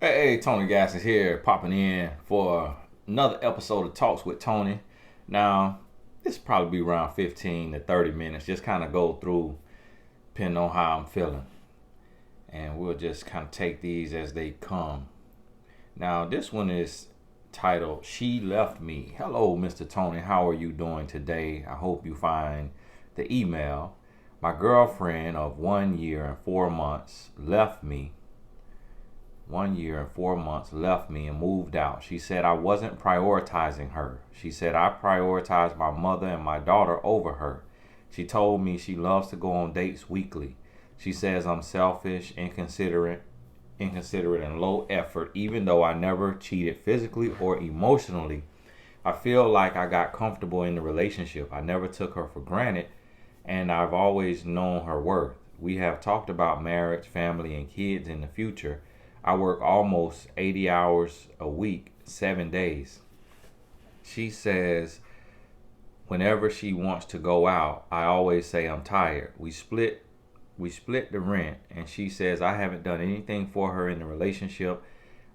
Hey, Tony Gaskins here, popping in for another episode of Talks with Tony. Now, this probably be around 15 to 30 minutes, just kind of go through, depending on how I'm feeling. And we'll just kind of take these as they come. Now, this one is titled, She Left Me. Hello, Mr. Tony, how are you doing today? I hope you find the email. My girlfriend of 1 year and 4 months left me 1 year and 4 months left me and moved out. She said I wasn't prioritizing her. She said I prioritized my mother and my daughter over her. She told me she loves to go on dates weekly. She says I'm selfish, inconsiderate and low effort, even though I never cheated physically or emotionally. I feel like I got comfortable in the relationship. I never took her for granted, and I've always known her worth. We have talked about marriage, family, and kids in the future. I work almost 80 hours a week, 7 days. She says whenever she wants to go out, I always say I'm tired. We split the rent, and she says I haven't done anything for her in the relationship.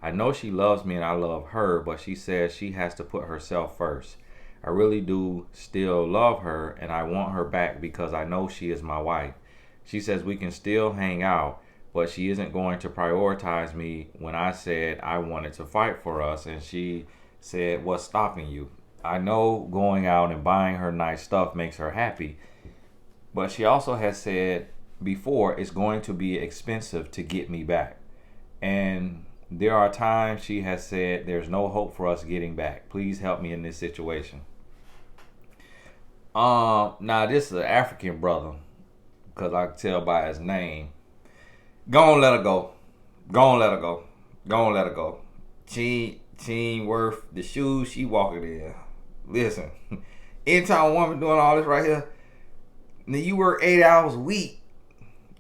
I know she loves me and I love her, but she says she has to put herself first. I really do still love her and I want her back because I know she is my wife. She says we can still hang out, but she isn't going to prioritize me when I said I wanted to fight for us, and she said, what's stopping you? I know going out and buying her nice stuff makes her happy, but she also has said before it's going to be expensive to get me back. And there are times she has said there's no hope for us getting back. Please help me in this situation. Now this is an African brother, because I can tell by his name. Go on, let her go. Go on, let her go. Go on, let her go. She ain't worth the shoes she walking in. Listen, anytime a woman doing all this right here, now you work 8 hours a week.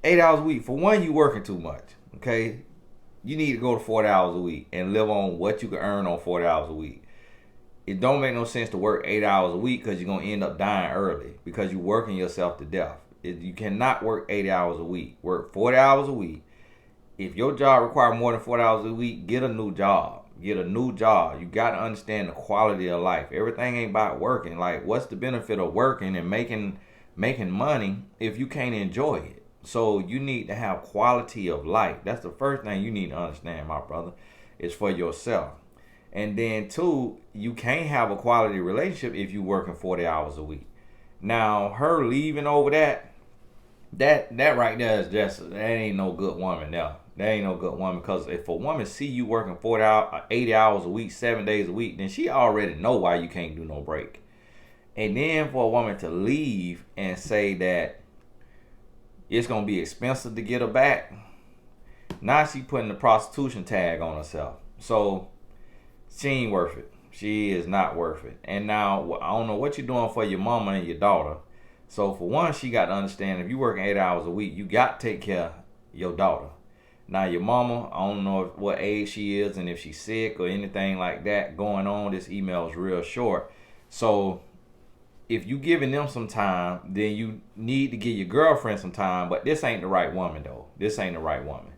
8 hours a week. For one, you working too much. Okay? You need to go to 40 hours a week and live on what you can earn on 40 hours a week. It don't make no sense to work 8 hours a week because you're going to end up dying early because you're working yourself to death. You cannot work 80 hours a week. Work 40 hours a week. If your job requires more than 40 hours a week, get a new job. Get a new job. You got to understand the quality of life. Everything ain't about working. Like, what's the benefit of working and making money if you can't enjoy it? So you need to have quality of life. That's the first thing you need to understand, my brother, is for yourself. And then two, you can't have a quality relationship if you working 40 hours a week. Now, her leaving over that right there is just, that ain't no good woman now. That ain't no good woman, because if a woman see you working 40 hours, 80 hours a week, 7 days a week, then she already know why you can't do no break. And then for a woman to leave and say that it's going to be expensive to get her back, now she putting the prostitution tag on herself. So she ain't worth it. She is not worth it. And now, I don't know what you're doing for your mama and your daughter. So for one, she got to understand if you working 8 hours a week, you got to take care of your daughter. Now your mama, I don't know what age she is and if she's sick or anything like that going on. This email is real short. So if you giving them some time, then you need to give your girlfriend some time. But this ain't the right woman though. This ain't the right woman.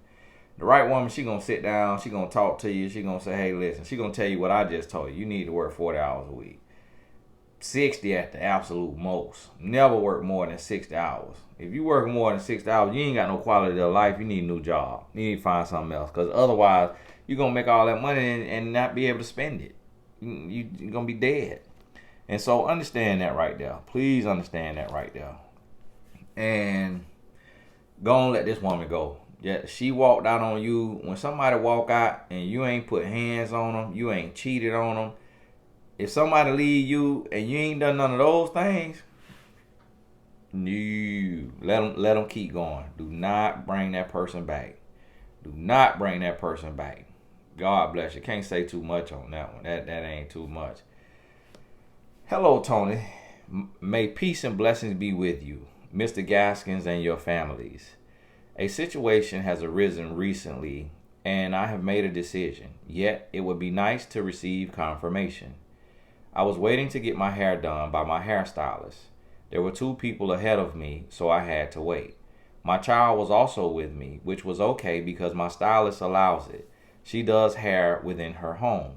The right woman, she gonna sit down, she gonna talk to you, she gonna say, hey, listen, she gonna tell you what I just told you. You need to work 40 hours a week. 60 at the absolute most. Never work more than 60 hours. If you work more than 60 hours, you ain't got no quality of life. You need a new job. You need to find something else. Because otherwise, you're going to make all that money and not be able to spend it. You're going to be dead. And so understand that right there. Please understand that right there. And go and let this woman go. Yeah, she walked out on you. When somebody walk out and you ain't put hands on them, you ain't cheated on them, if somebody leave you and you ain't done none of those things, no, let them keep going. Do not bring that person back. Do not bring that person back. God bless you. Can't say too much on that one. That ain't too much. Hello, Tony. May peace and blessings be with you, Mr. Gaskins, and your families. A situation has arisen recently, and I have made a decision. Yet, it would be nice to receive confirmation. I was waiting to get my hair done by my hairstylist. There were 2 people ahead of me, so I had to wait. My child was also with me, which was okay because my stylist allows it. She does hair within her home.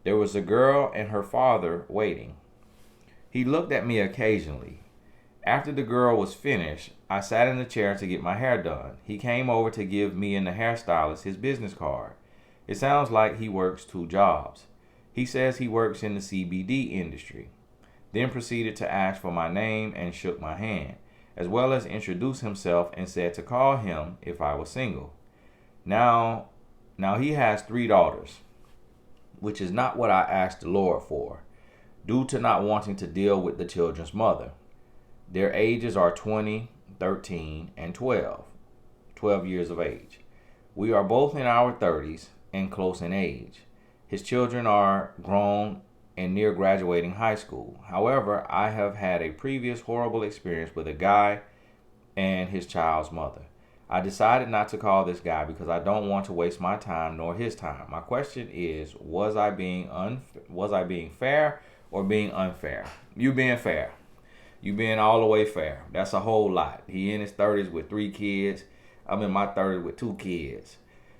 There was a girl and her father waiting. He looked at me occasionally. After the girl was finished, I sat in the chair to get my hair done. He came over to give me and the hairstylist his business card. It sounds like he works 2 jobs. He says he works in the CBD industry. Then proceeded to ask for my name and shook my hand, as well as introduce himself and said to call him if I was single. Now he has 3 daughters, which is not what I asked the Lord for, due to not wanting to deal with the children's mother. Their ages are 20, 13, and 12 years of age. We are both in our 30s and close in age. His children are grown and near graduating high school. However, I have had a previous horrible experience with a guy and his child's mother. I decided not to call this guy because I don't want to waste my time nor his time. My question is, was I being fair or being unfair? You being fair. You being all the way fair. That's a whole lot. He in his 30s with 3 kids. I'm in my 30s with 2 kids.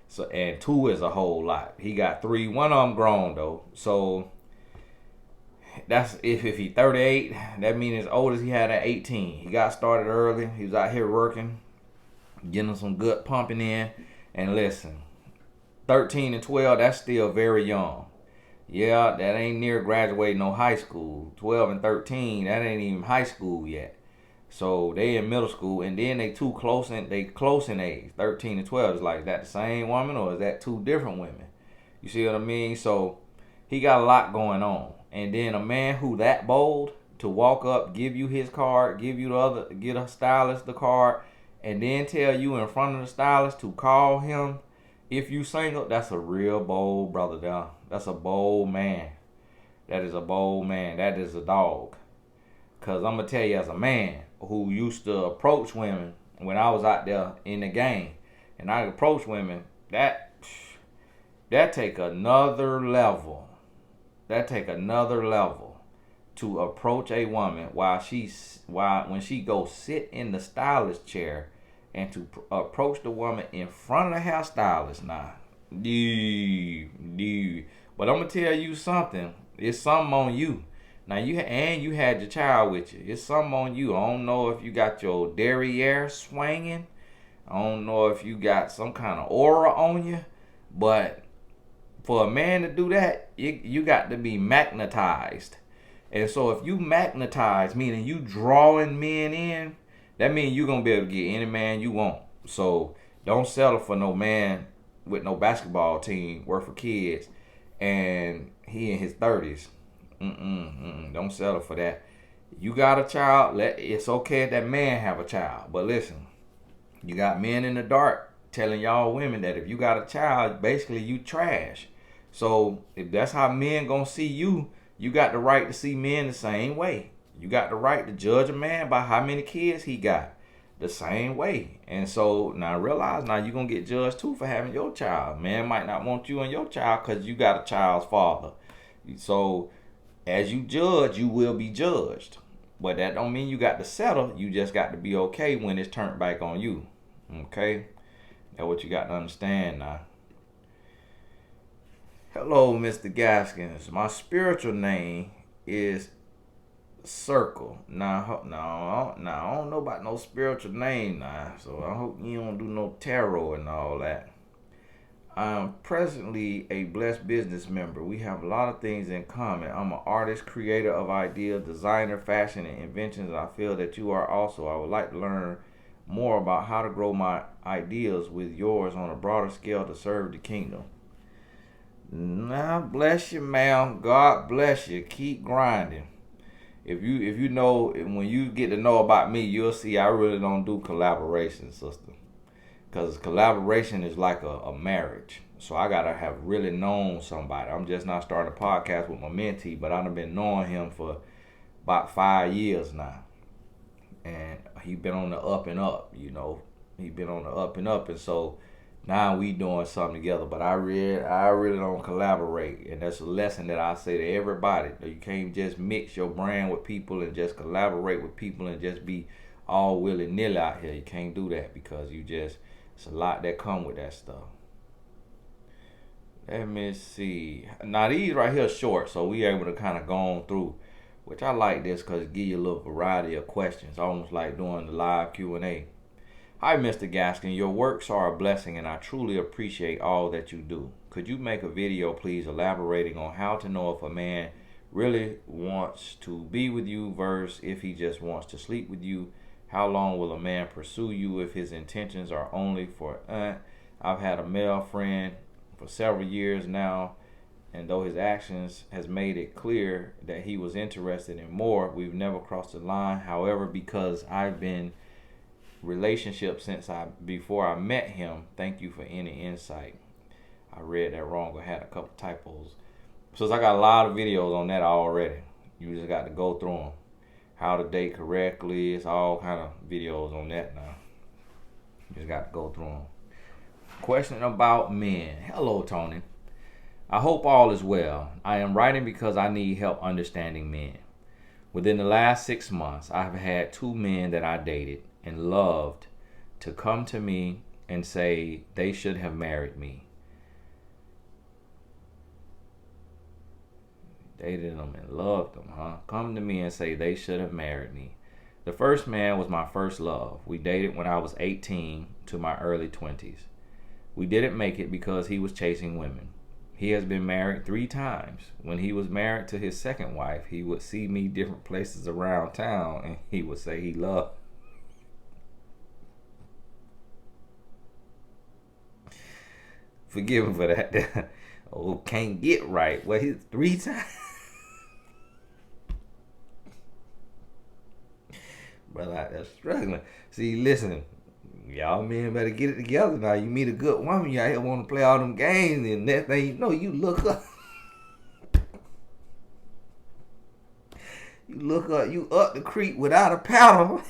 So, and 2 is a whole lot. He got 3. One of them grown though. So that's if he 38. That means as old as he had at 18. He got started early. He was out here working, getting some good pumping in. And listen, 13 and 12, that's still very young. Yeah, that ain't near graduating no high school. 12 and 13, that ain't even high school yet. So they in middle school, and then they close in age. 13 and 12 is like, is that the same woman or is that 2 different women? You see what I mean? So he got a lot going on. And then a man who that bold to walk up, give you his card, get a stylist the card, and then tell you in front of the stylist to call him if you single, that's a real bold brother there. That's a bold man. That is a bold man. That is a dog. Because I'm going to tell you, as a man who used to approach women when I was out there in the game, and I approach women, that take another level. That take another level to approach a woman when she goes sit in the stylist chair and to approach the woman in front of the hairstylist now. But I'm going to tell you something. It's something on you. Now, you had your child with you. It's something on you. I don't know if you got your derriere swinging. I don't know if you got some kind of aura on you. But for a man to do that, you got to be magnetized. And so if you magnetize, meaning you drawing men in, that means you're going to be able to get any man you want. So don't settle for no man with no basketball team worth of kids and he in his 30s. Don't settle for that. You got a child, it's okay if that man have a child. But listen, you got men in the dark telling y'all women that if you got a child, basically you trash. So if that's how men gonna see you, you got the right to see men the same way. You got the right to judge a man by how many kids he got the same way. And so now realize now you're going to get judged too for having your child. Man might not want you and your child because you got a child's father. So as you judge, you will be judged. But that don't mean you got to settle. You just got to be okay when it's turned back on you. Okay? That's what you got to understand now. Hello, Mr. Gaskins. My spiritual name is Circle. Now, I don't know about no spiritual name now, so I hope you don't do no tarot and all that. I am presently a blessed business member. We have a lot of things in common. I'm an artist, creator of ideas, designer, fashion, and inventions. I feel that you are also. I would like to learn more about how to grow my ideas with yours on a broader scale to serve the kingdom. Now, bless you, ma'am. God bless you. Keep grinding. If you know, when you get to know about me, you'll see I really don't do collaboration, sister. Because collaboration is like a marriage. So I got to have really known somebody. I'm just not starting a podcast with my mentee, but I've been knowing him for about 5 years now. And he been on the up and up, you know. He been on the up and up. And so now we doing something together. But I really don't collaborate. And that's a lesson that I say to everybody. You can't just mix your brand with people and just collaborate with people and just be all willy-nilly out here. You can't do that because it's a lot that come with that stuff. Let me see. Now these right here short, so we able to kind of go on through, which I like this because it give you a little variety of questions, almost like doing the live Q&A. Hi, Mr. Gaskin. Your works are a blessing, and I truly appreciate all that you do. Could you make a video, please, elaborating on how to know if a man really wants to be with you versus if he just wants to sleep with you? How long will a man pursue you if his intentions are only for I've had a male friend for several years now, and though his actions has made it clear that he was interested in more, we've never crossed the line. However, because I've been relationship since before I met him, thank you for any insight. I read that wrong. I had a couple typos. So I got a lot of videos on that already. You just got to go through them. How to date correctly. It's all kind of videos on that now. You just got to go through them. Question about men. Hello, Tony. I hope all is well. I am writing because I need help understanding men. Within the last 6 months, I have had 2 men that I dated and loved to come to me and say they should have married me. Dated them and loved them, huh? Come to me and say they should have married me. The first man was my first love. We dated when I was 18 to my early 20s. We didn't make it because he was chasing women. He has been married 3 times. When he was married to his second wife, he would see me different places around town and he would say he loved. Forgive him for that. Oh, can't get right. Well, he's 3 times. Brother out there struggling. See, listen, y'all men better get it together now. You meet a good woman, you out here want to play all them games, and next thing you know, you look up. You up the creek without a paddle.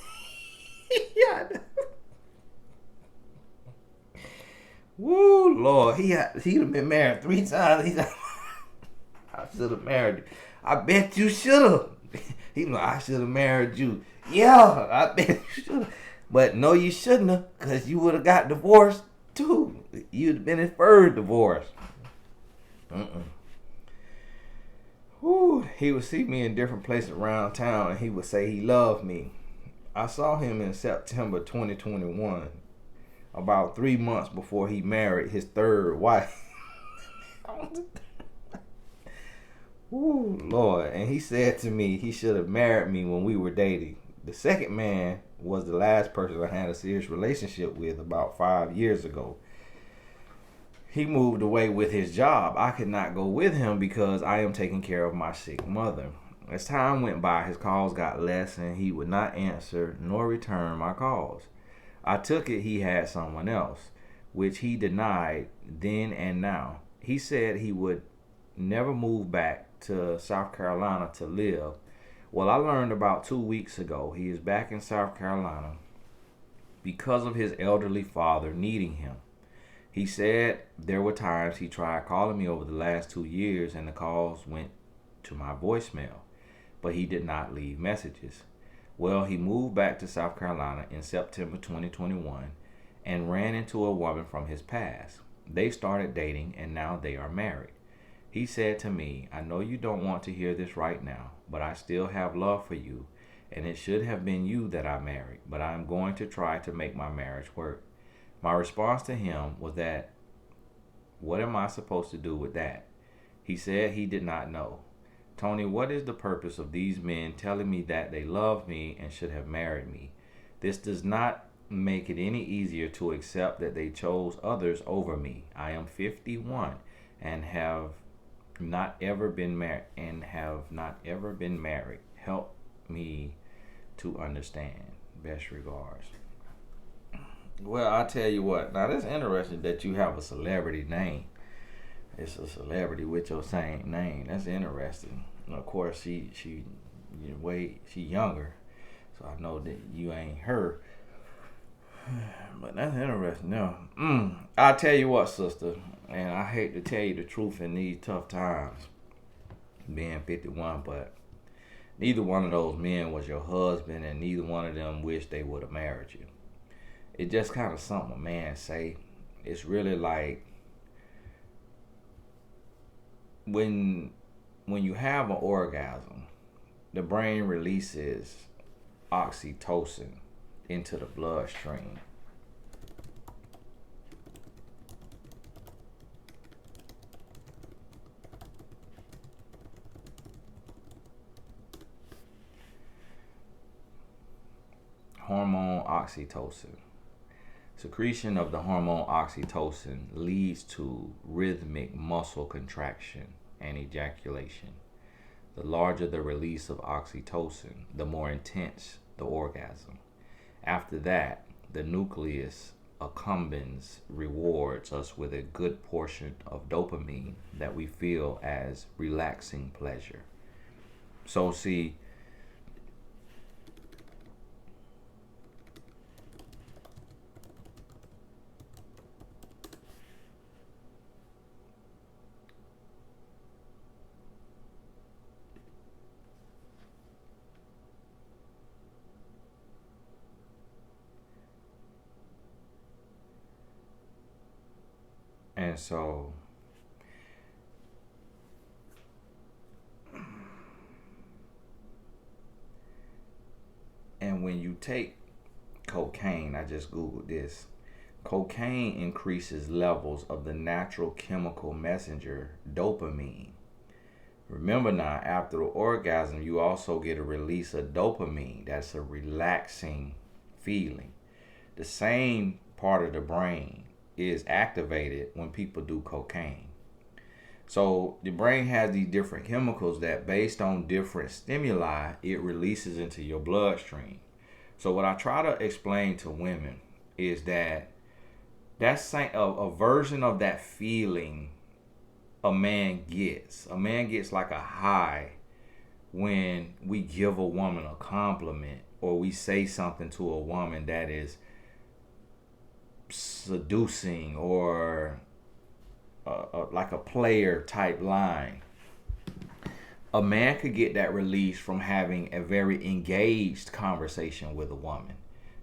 Yeah. Woo, Lord, he'd have been married 3 times. I should have married you. I bet you should have. He know I should have married you. Yeah, I bet you should have. But no, you shouldn't have, because you would have got divorced too. You'd have been his third divorce. Whew. He would see me in different places around town and he would say he loved me. I saw him in September 2021, about 3 months before he married his third wife. Ooh, Lord. And he said to me he should have married me when we were dating. The second man was the last person I had a serious relationship with about 5 years ago. He moved away with his job. I could not go with him because I am taking care of my sick mother. As time went by, his calls got less and he would not answer nor return my calls. I took it he had someone else, which he denied then and now. He said he would never move back to South Carolina to live. Well, I learned about 2 weeks ago he is back in South Carolina because of his elderly father needing him. He said there were times he tried calling me over the last 2 years and the calls went to my voicemail, but he did not leave messages. Well, he moved back to South Carolina in September 2021 and ran into a woman from his past. They started dating and now they are married. He said to me, I know you don't want to hear this right now, but I still have love for you, and it should have been you that I married, but I am going to try to make my marriage work. My response to him was that, what am I supposed to do with that? He said he did not know. Tony, what is the purpose of these men telling me that they love me and should have married me? This does not make it any easier to accept that they chose others over me. I am 51 and have not ever been married Help me to understand. Best regards. Well, I tell you what. Now, that's interesting that you have a celebrity name. It's a celebrity with your same name. That's interesting. And of course, she younger, so I know that you ain't her. But that's interesting. Now, I'll tell you what, sister, and I hate to tell you the truth in these tough times, being 51, but neither one of those men was your husband, and neither one of them wished they would have married you. It's just kind of something a man say. It's really like when you have an orgasm, the brain releases oxytocin into the bloodstream. Hormone oxytocin. Secretion of the hormone oxytocin leads to rhythmic muscle contraction and ejaculation. The larger the release of oxytocin, the more intense the orgasm. After that, the nucleus accumbens rewards us with a good portion of dopamine that we feel as relaxing pleasure. So see, and so and when you take cocaine, I just Googled this. Cocaine increases levels of the natural chemical messenger dopamine. Remember now, after the orgasm, you also get a release of dopamine. That's a relaxing feeling. The same part of the brain is activated when people do cocaine. So the brain has these different chemicals that, based on different stimuli, it releases into your bloodstream. So what I try to explain to women is that that's a version of that feeling a man gets. A man gets like a high when we give a woman a compliment or we say something to a woman that is seducing or like a player type line. A man could get that release from having a very engaged conversation with a woman.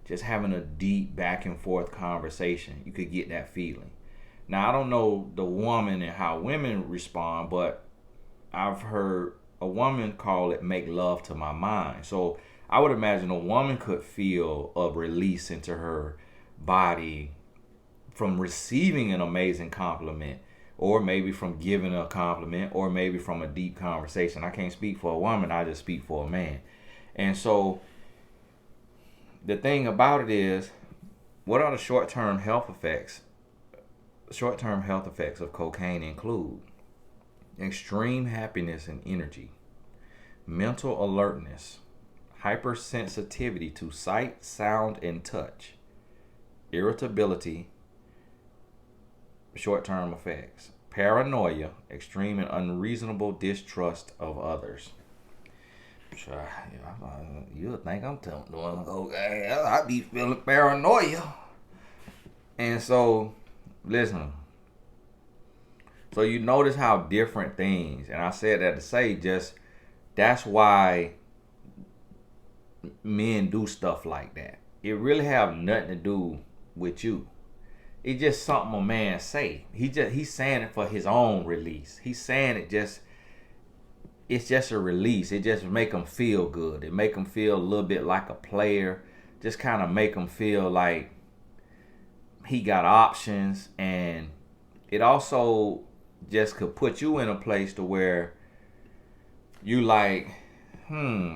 Just having a deep back and forth conversation, you could get that feeling. Now, I don't know the woman and how women respond, but I've heard a woman call it make love to my mind. So I would imagine a woman could feel a release into her body from receiving an amazing compliment, or maybe from giving a compliment, or maybe from a deep conversation. I can't speak for a woman, I just speak for a man. And so the thing about it is, what are the short-term health effects? Short-term health effects of cocaine include extreme happiness and energy, mental alertness, hypersensitivity to sight, sound, and touch, irritability, short-term effects, paranoia, extreme and unreasonable distrust of others. You'll think I'm doing okay. I be feeling paranoia. And so, listen. So you notice how different things, and I said that to say just that's why men do stuff like that. It really have nothing to do with you. It's just something a man say. He's saying it for his own release. He's saying it's just a release. It just make him feel good. It make him feel a little bit like a player. Just kind of make him feel like he got options, and it also just could put you in a place to where you like,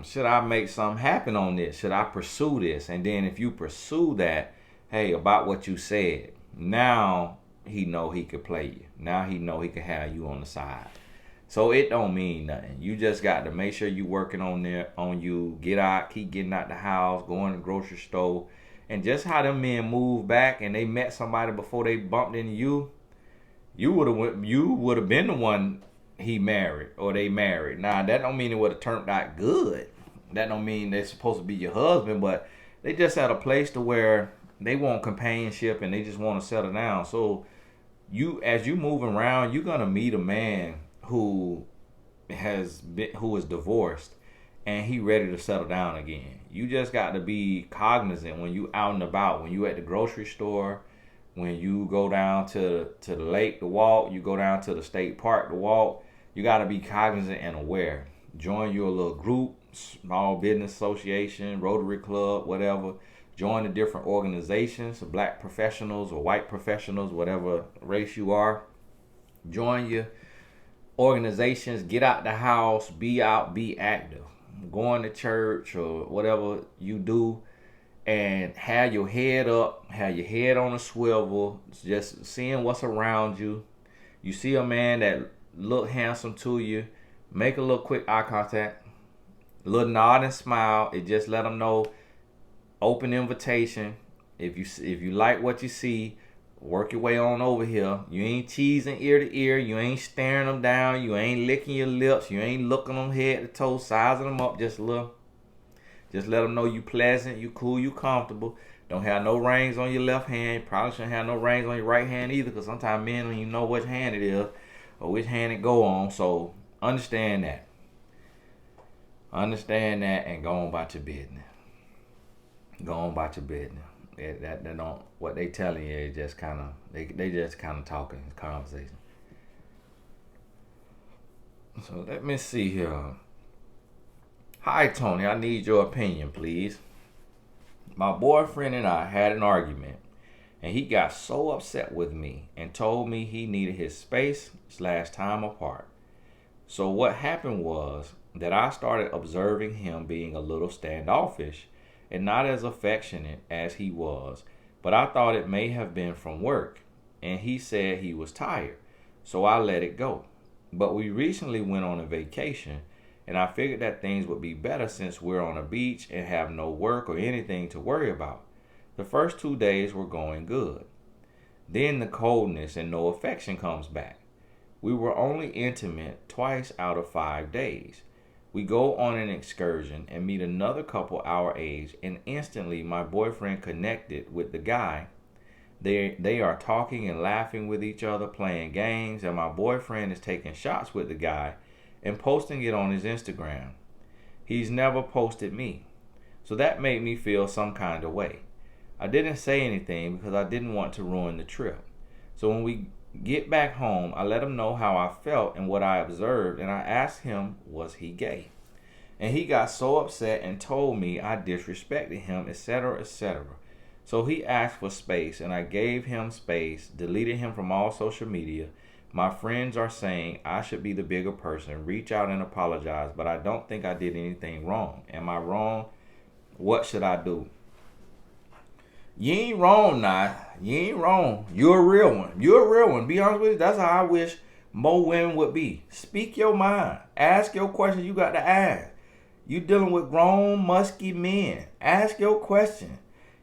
should I make something happen on this? Should I pursue this? And then if you pursue that, hey, about what you said, now he know he could play you. Now he know he can have you on the side. So it don't mean nothing. You just got to make sure you working on you. Get out, keep getting out the house, going to the grocery store. And just how them men move back and they met somebody before they bumped into you, you would have been the one he married or they married. Now that don't mean it would have turned out good. That don't mean they're supposed to be your husband, but they just at a place to where they want companionship and they just want to settle down. So as you move around, you're gonna meet a man who is divorced and he ready to settle down again. You just got to be cognizant when you out and about, when you at the grocery store, when you go down to the lake to walk, you go down to the state park to walk. you got to be cognizant and aware. Join your little group, small business association, Rotary Club, whatever. Join the different organizations, black professionals or white professionals, whatever race you are. Join your organizations, get out the house, be out, be active. Going to church or whatever you do, and have your head up, have your head on a swivel, just seeing what's around you. You see a man that look handsome to you, make a little quick eye contact, a little nod and smile. It just let them know, open invitation. If you like what you see, work your way on over here. You ain't teasing ear to ear. You ain't staring them down. You ain't licking your lips. You ain't looking them head to toe, sizing them up. Just let them know you pleasant, you cool, you comfortable. Don't have no rings on your left hand. Probably shouldn't have no rings on your right hand either, because sometimes men don't even know which hand it is or which hand it go on. So understand that. Understand that and go on about your business. Go on about your business. That don't, what they telling you is just kind of, they just kind of talking, conversation. So let me see here. Hi Tony, I need your opinion, please. My boyfriend and I had an argument, and he got so upset with me and told me he needed his space/time apart. So what happened was that I started observing him being a little standoffish and not as affectionate as he was, but I thought it may have been from work, and he said he was tired, so I let it go. But we recently went on a vacation, and I figured that things would be better since we're on a beach and have no work or anything to worry about. The first 2 days were going good. Then the coldness and no affection comes back. We were only intimate twice out of 5 days. We go on an excursion and meet another couple our age, and instantly my boyfriend connected with the guy. They are talking and laughing with each other, playing games, and my boyfriend is taking shots with the guy and posting it on his Instagram. He's never posted me, so that made me feel some kind of way. I didn't say anything because I didn't want to ruin the trip. So when we get back home, I let him know how I felt and what I observed, and I asked him, was he gay? And he got so upset and told me I disrespected him, etc., etc. So he asked for space, and I gave him space, deleted him from all social media. My friends are saying I should be the bigger person, reach out and apologize, but I don't think I did anything wrong. Am I wrong? What should I do? You ain't wrong now. You ain't wrong. You're a real one. You're a real one. Be honest with you. That's how I wish more women would be. Speak your mind. Ask your questions you got to ask. You dealing with grown, musky men. Ask your question.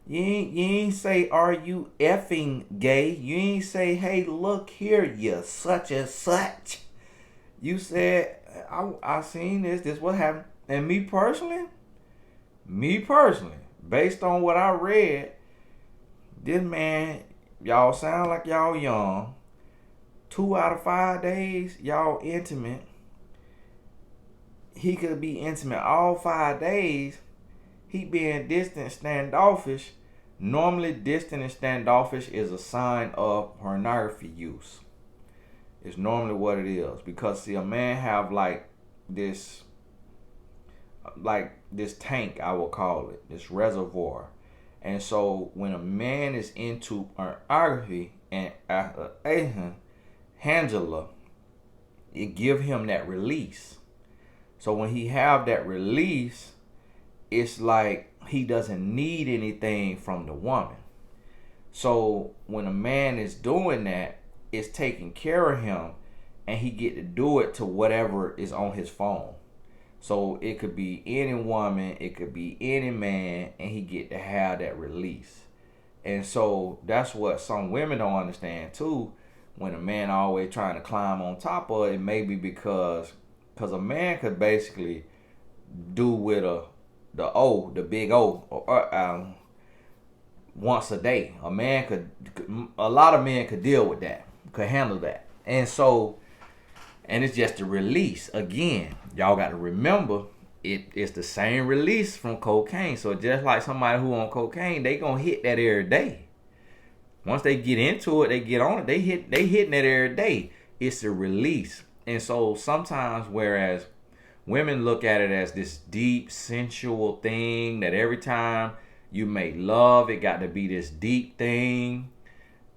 You ain't say, are you effing gay? You ain't say, hey, look here, you such and such. You said, I seen this what happened. And me personally, based on what I read, this man, y'all sound like y'all young. 2 out of 5 days, y'all intimate. He could be intimate all 5 days. He being distant, standoffish. Normally, distant and standoffish is a sign of pornography use. It's normally what it is. Because, see, a man have like this tank, I will call it, this reservoir. And so when a man is into pornography and Angela, it give him that release. So when he have that release, it's like he doesn't need anything from the woman. So when a man is doing that, it's taking care of him, and he get to do it to whatever is on his phone. So it could be any woman, it could be any man, and he get to have that release. And so that's what some women don't understand too. When a man always trying to climb on top of it, maybe because a man could basically do with the big O, once a day. A lot of men could deal with that, could handle that. And it's just a release. Again, y'all got to remember, it's the same release from cocaine. So just like somebody who on cocaine, they gonna hit that every day. Once they get into it, they get on it, they hitting that every day. It's a release. And so sometimes, whereas women look at it as this deep, sensual thing that every time you make love, it got to be this deep thing.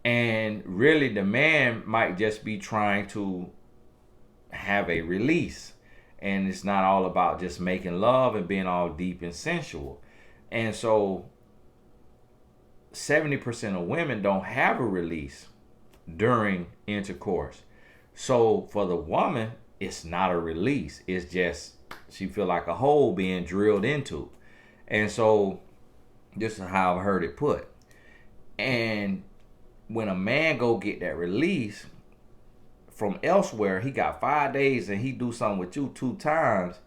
And really, the man might just be trying to have a release. And it's not all about just making love and being all deep and sensual. And so 70% of women don't have a release during intercourse. So for the woman, it's not a release. It's just she feel like a hole being drilled into. And so this is how I've heard it put. And when a man go get that release from elsewhere, he got 5 days and he do something with you 2 times.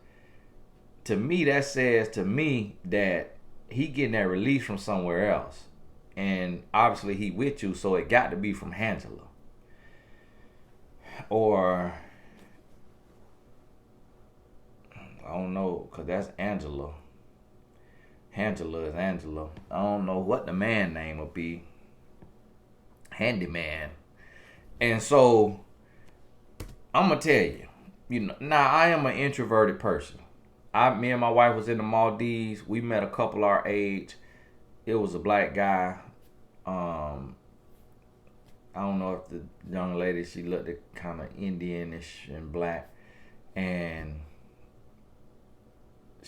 To me, that says to me that he getting that release from somewhere else. And obviously he with you, so it got to be from Angela. Or, I don't know, because that's Angela. Angela is Angela. I don't know what the man name would be. Handyman. And so, I'm going to tell you, now I am an introverted person. Me and my wife was in the Maldives. We met a couple our age. It was a black guy. I don't know if the young lady, she looked kind of Indianish and black. And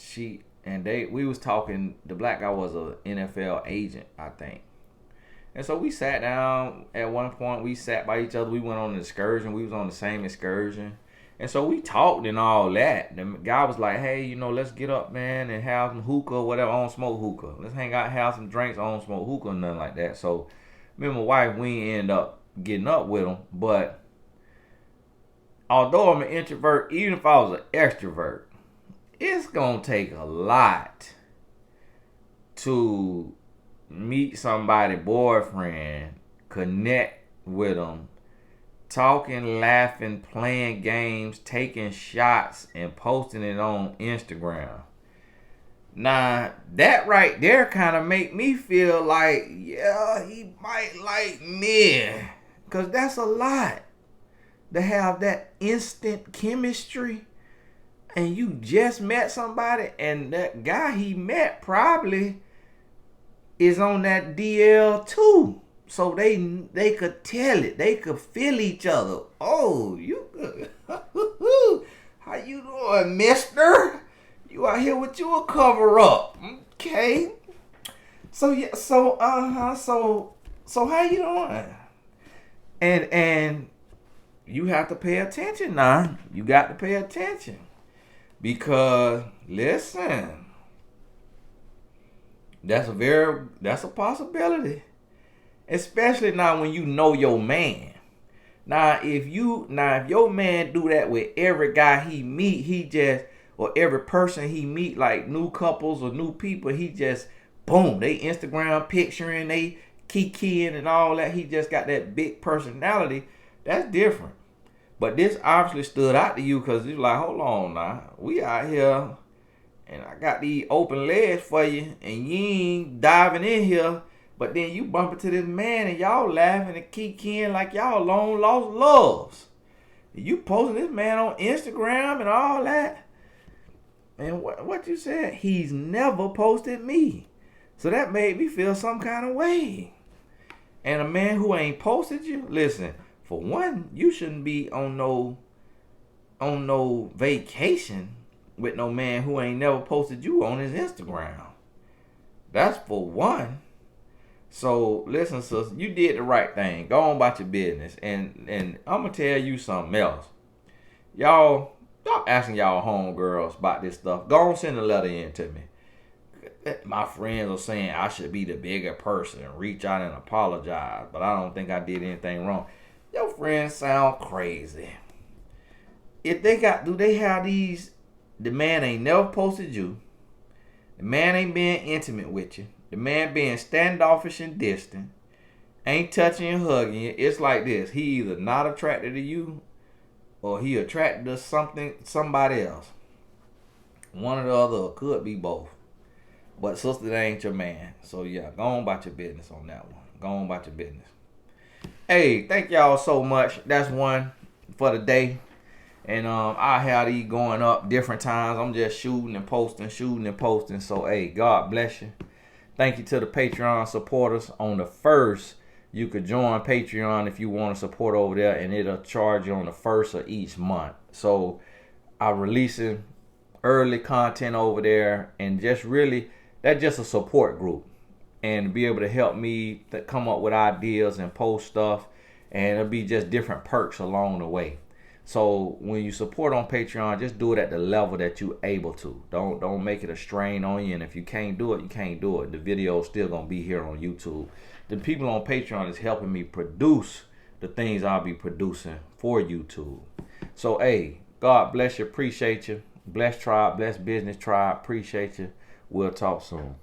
we was talking, the black guy was a NFL agent, I think. And so we sat down at one point, we sat by each other, we went on an excursion, we was on the same excursion. And so we talked and all that. The guy was like, hey, let's get up, man, and have some hookah or whatever. I don't smoke hookah. Let's hang out, have some drinks. I don't smoke hookah or nothing like that. So me and my wife, we end up getting up with him. But although I'm an introvert, even if I was an extrovert, it's going to take a lot to meet somebody, boyfriend, connect with them, talking, laughing, playing games, taking shots, and posting it on Instagram. Now, that right there kind of make me feel like, yeah, he might like me. Because that's a lot. To have that instant chemistry, and you just met somebody, and that guy he met probably is on that DL too. So they could tell it. They could feel each other. Oh, you good. How you doing, mister? You out here with you a cover up. Okay. So yeah, so how you doing? And you have to pay attention now. You got to pay attention. Because listen, that's a possibility. Especially now when you know your man. Now if your man do that with every guy he meet, or every person he meet, like new couples or new people, he just boom, they Instagram picturing, they kikiing and all that. He just got that big personality. That's different. But this obviously stood out to you because you're like, hold on now, we out here and I got these open legs for you, and you ain't diving in here. But then you bump into this man and y'all laughing and kikiing like y'all long lost loves. You posting this man on Instagram and all that. And what you said? He's never posted me. So that made me feel some kind of way. And a man who ain't posted you, listen, for one, you shouldn't be on no vacation with no man who ain't never posted you on his Instagram. That's for one. So listen, sis, you did the right thing. Go on about your business. And I'm gonna tell you something else. Y'all stop asking y'all homegirls about this stuff. Go on, send a letter in to me. My friends are saying I should be the bigger person and reach out and apologize, but I don't think I did anything wrong. Your friends sound crazy. If do they have these? The man ain't never posted you. The man ain't being intimate with you. The man being standoffish and distant, ain't touching and hugging you. It's like this. He either not attracted to you or he attracted to somebody else. One or the other, or could be both. But sister, that ain't your man. So yeah, go on about your business on that one. Go on about your business. Hey, thank y'all so much. That's one for the day. And I have these going up different times. I'm just shooting and posting, shooting and posting. So hey, God bless you. Thank you to the Patreon supporters. On the 1st, you could join Patreon if you want to support over there, and it'll charge you on the 1st of each month. So I'm releasing early content over there, and just really, that's just a support group, and be able to help me to come up with ideas and post stuff, and it'll be just different perks along the way. So when you support on Patreon, just do it at the level that you're able to. Don't make it a strain on you. And if you can't do it, you can't do it. The video is still gonna be here on YouTube. The people on Patreon is helping me produce the things I'll be producing for YouTube. So hey, God bless you, appreciate you. Bless tribe, bless business tribe, appreciate you. We'll talk soon.